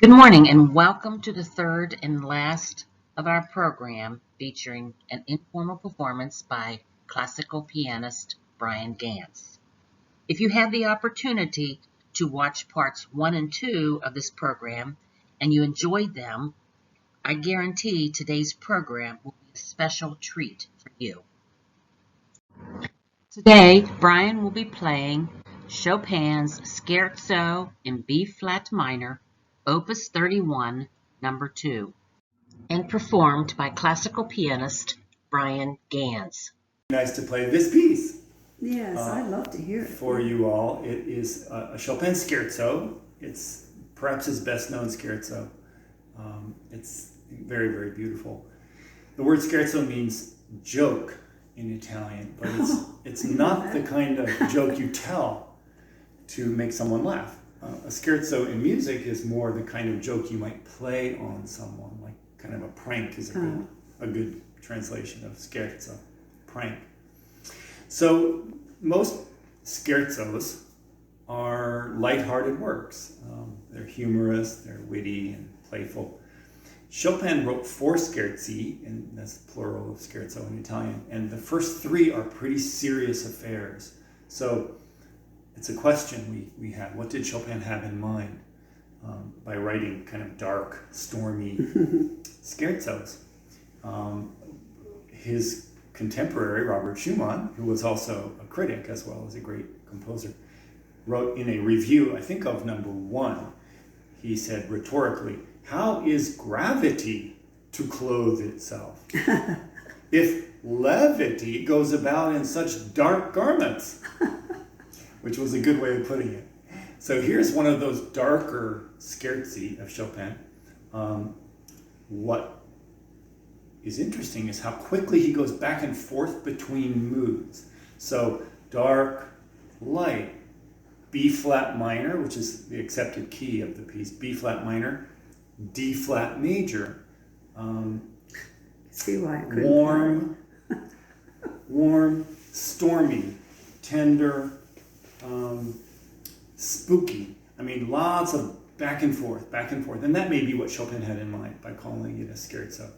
Good morning and welcome to the third and last of our program featuring an informal performance by classical pianist Brian Ganz. If you had the opportunity to watch parts 1 and 2 of this program and you enjoyed them, I guarantee today's program will be a special treat for you. Today, Brian will be playing Chopin's Scherzo in B-flat minor, Opus 31, number 2, and performed by classical pianist Brian Ganz. Nice to play this piece. Yes, I'd love to hear it. For you all. It is a Chopin Scherzo. It's perhaps his best known scherzo. It's very, very beautiful. The word scherzo means joke in Italian, but it's not the kind of joke you tell to make someone laugh. A scherzo in music is more the kind of joke you might play on someone, like kind of a prank is a good translation of scherzo, prank. So most scherzos are lighthearted works. They're humorous, they're witty and playful. Chopin wrote 4 scherzi, and that's plural of scherzo in Italian, and the first 3 are pretty serious affairs. So it's a question we have. What did Chopin have in mind by writing kind of dark, stormy scherzos? His contemporary, Robert Schumann, who was also a critic as well as a great composer, wrote in a review, I think of number 1, he said rhetorically, "How is gravity to clothe itself if levity goes about in such dark garments?" Which was a good way of putting it. So here's one of those darker scherzi of Chopin. What is interesting is how quickly he goes back and forth between moods. So dark, light, B-flat minor, which is the accepted key of the piece, B-flat minor, D-flat major, See why I couldn't warm, stormy, tender, spooky. I mean, lots of back and forth. And that may be what Chopin had in mind by calling it a scherzo.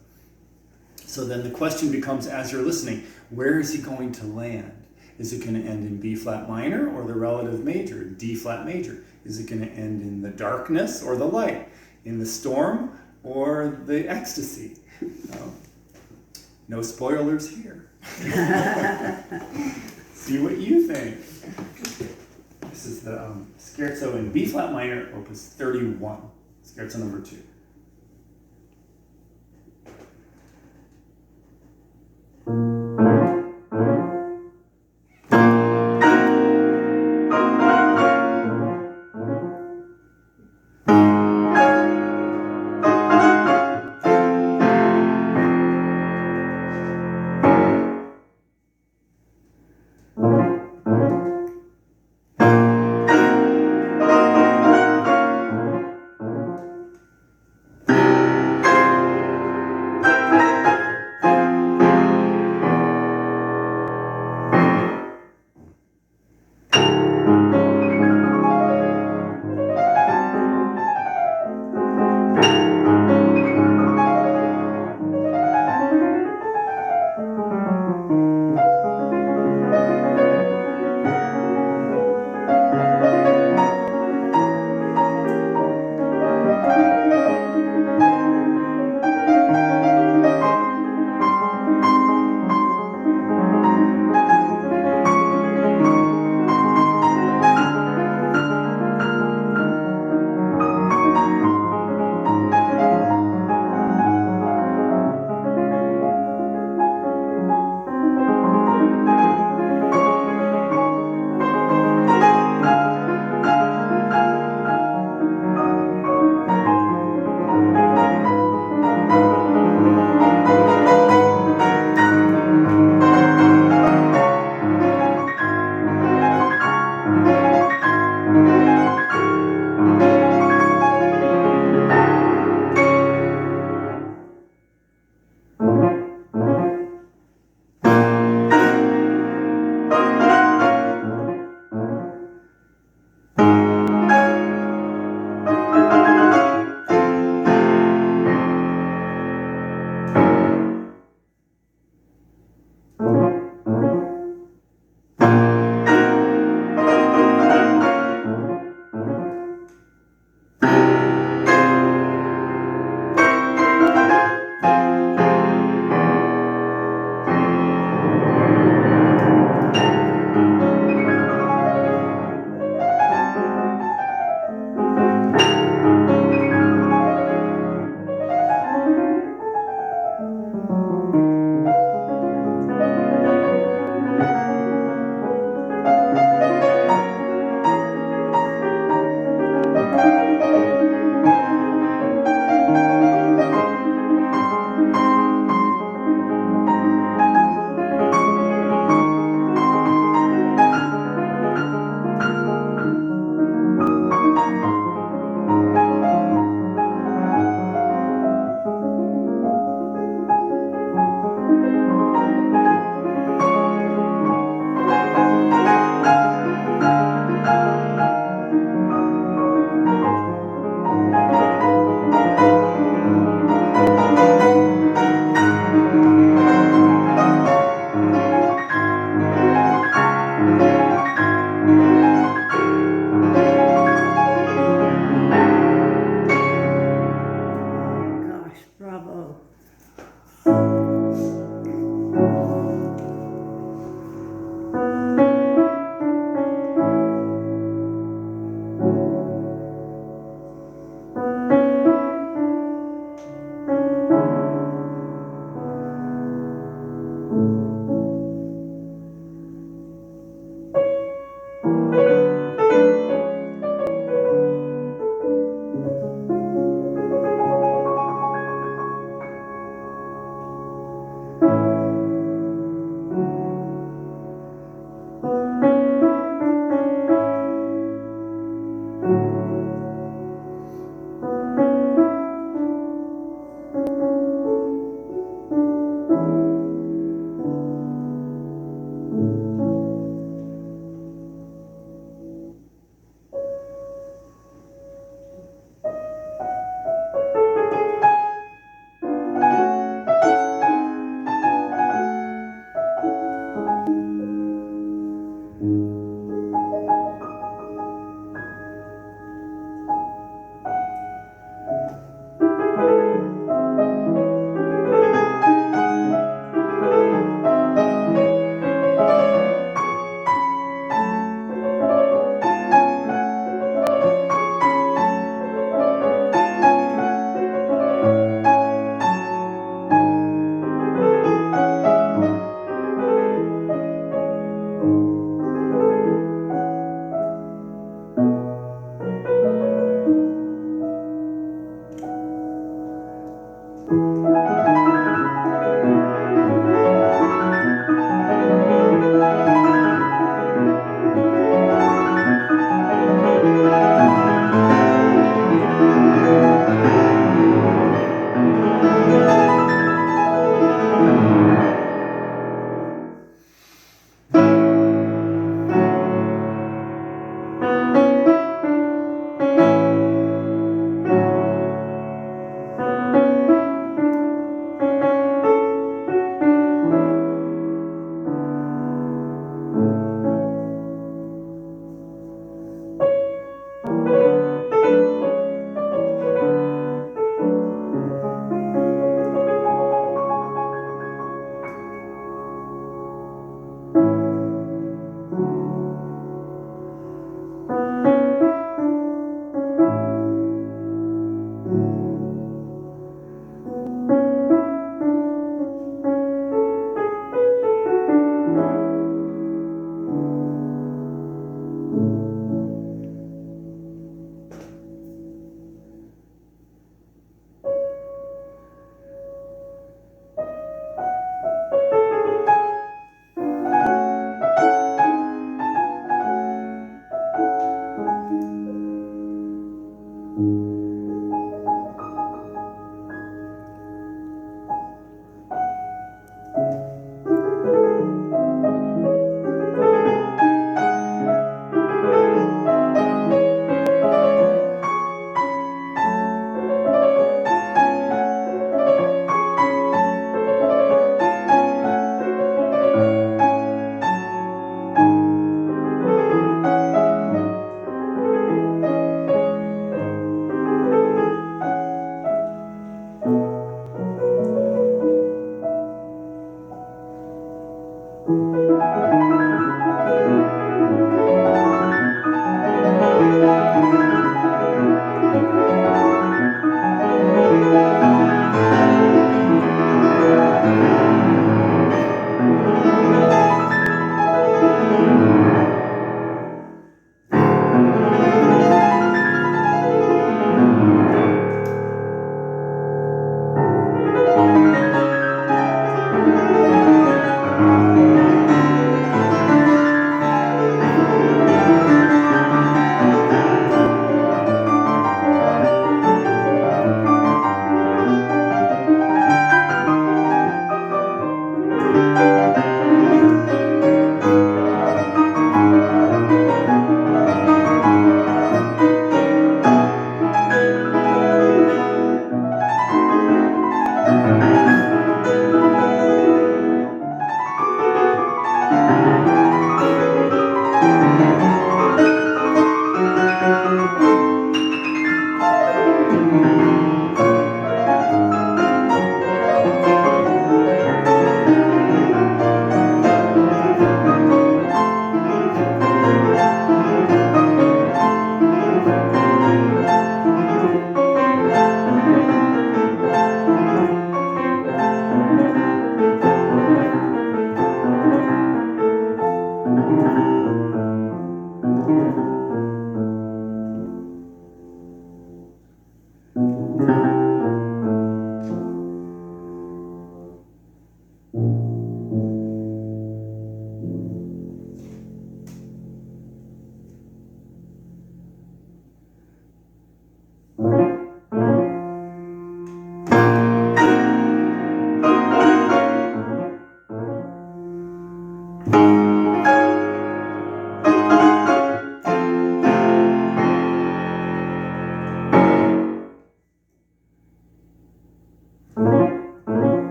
So then the question becomes, as you're listening, where is he going to land? Is it going to end in B-flat minor or the relative major, D-flat major? Is it going to end in the darkness or the light? In the storm or the ecstasy? No spoilers here. See what you think. This is the Scherzo in B-flat minor, Opus 31, Scherzo number 2.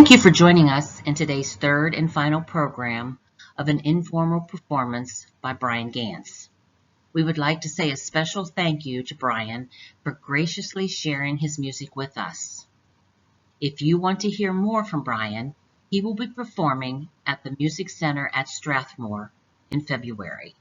Thank you for joining us in today's third and final program of an informal performance by Brian Ganz. We would like to say a special thank you to Brian for graciously sharing his music with us. If you want to hear more from Brian, he will be performing at the Music Center at Strathmore in February.